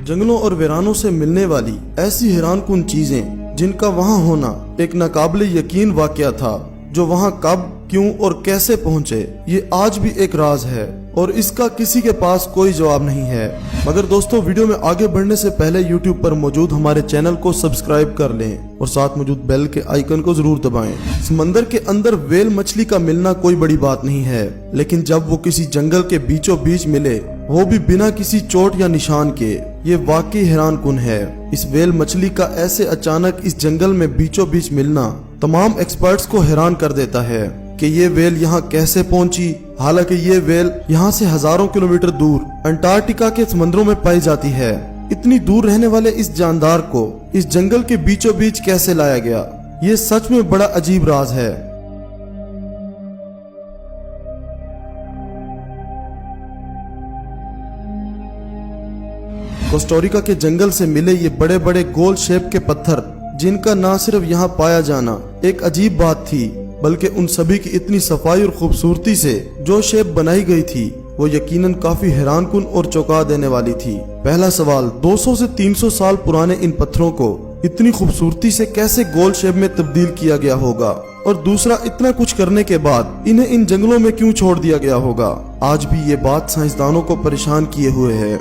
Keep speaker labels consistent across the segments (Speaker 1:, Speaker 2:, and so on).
Speaker 1: जंगलों और वीरानों से मिलने वाली ऐसी हैरानकुन चीजें जिनका वहाँ होना एक नाकाबिले यकीन वाकया था, जो वहाँ कब, क्यों और कैसे पहुँचे, ये आज भी एक राज है और इसका किसी के पास कोई जवाब नहीं है। मगर दोस्तों, वीडियो में आगे बढ़ने से पहले YouTube पर मौजूद हमारे चैनल को सब्सक्राइब कर लें और साथ मौजूद बेल के आइकन को जरूर दबाएं। समंदर के अंदर व्हेल मछली का मिलना कोई बड़ी बात नहीं है, लेकिन जब वो किसी जंगल के बीचों बीच मिले, वो भी बिना किसी चोट या निशान के, ये वाकई हैरानकुन है। इस व्हेल मछली का ऐसे अचानक इस जंगल में बीचों बीच मिलना तमाम एक्सपर्ट्स को हैरान कर देता है कि ये व्हेल यहाँ कैसे पहुंची। हालांकि ये व्हेल यहाँ से हजारों किलोमीटर दूर अंटार्कटिका के समुद्रों में पाई जाती है। इतनी दूर रहने वाले इस जानदार को इस जंगल के बीचों बीच कैसे लाया गया, ये सच में बड़ा अजीब राज है। कोस्टारिका के जंगल से मिले ये बड़े बड़े गोल शेप के पत्थर, जिनका ना सिर्फ यहाँ पाया जाना एक अजीब बात थी, बल्कि उन सभी की इतनी सफाई और खूबसूरती से जो शेप बनाई गई थी, वो यकीनन काफी हैरानकुन और चौंका देने वाली थी। पहला सवाल, 200 से 300 साल पुराने इन पत्थरों को इतनी खूबसूरती से कैसे गोल शेप में तब्दील किया गया होगा, और दूसरा, इतना कुछ करने के बाद इन्हें इन जंगलों में क्यों छोड़ दिया गया होगा। आज भी ये बात साइंसदानों को परेशान किए हुए है।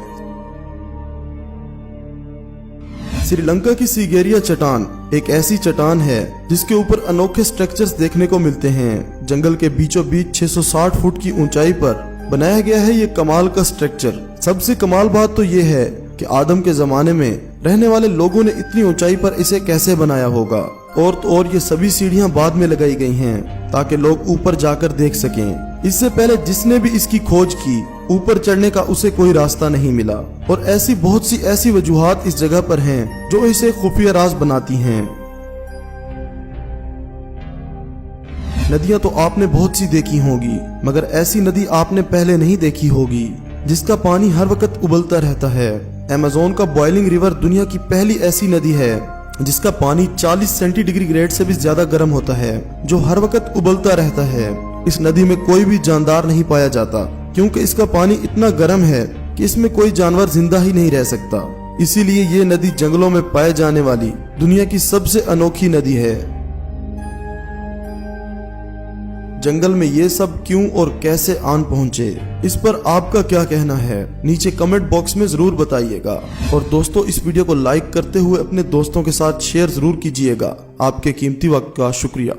Speaker 1: श्रीलंका की सीगेरिया चट्टान एक ऐसी चट्टान है जिसके ऊपर अनोखे स्ट्रक्चर्स देखने को मिलते हैं। जंगल के बीचों बीच 660 फुट की ऊंचाई पर बनाया गया है ये कमाल का स्ट्रक्चर। सबसे कमाल बात तो ये है कि आदम के जमाने में रहने वाले लोगों ने इतनी ऊंचाई पर इसे कैसे बनाया होगा। और ये सभी सीढ़ियां बाद में लगाई गई हैं ताकि लोग ऊपर जाकर देख सकें। इससे पहले जिसने भी इसकी खोज की, ऊपर चढ़ने का उसे कोई रास्ता नहीं मिला। और ऐसी बहुत सी ऐसी वजूहात इस जगह पर हैं जो इसे खुफिया राज बनाती हैं। नदियां तो आपने बहुत सी देखी होगी, मगर ऐसी नदी आपने पहले नहीं देखी होगी जिसका पानी हर वक्त उबलता रहता है। अमेज़न का बॉइलिंग रिवर दुनिया की पहली ऐसी नदी है जिसका पानी 40 सेंटीग्रेड से भी ज्यादा गर्म होता है, जो हर वक्त उबलता रहता है। इस नदी में कोई भी जानदार नहीं पाया जाता, क्योंकि इसका पानी इतना गर्म है कि इसमें कोई जानवर जिंदा ही नहीं रह सकता। इसीलिए ये नदी जंगलों में पाए जाने वाली दुनिया की सबसे अनोखी नदी है। जंगल में ये सब क्यों और कैसे आन पहुंचे, इस पर आपका क्या कहना है, नीचे कमेंट बॉक्स में जरूर बताइएगा। और दोस्तों, इस वीडियो को लाइक करते हुए अपने दोस्तों के साथ शेयर जरूर कीजिएगा। आपके कीमती वक्त का शुक्रिया।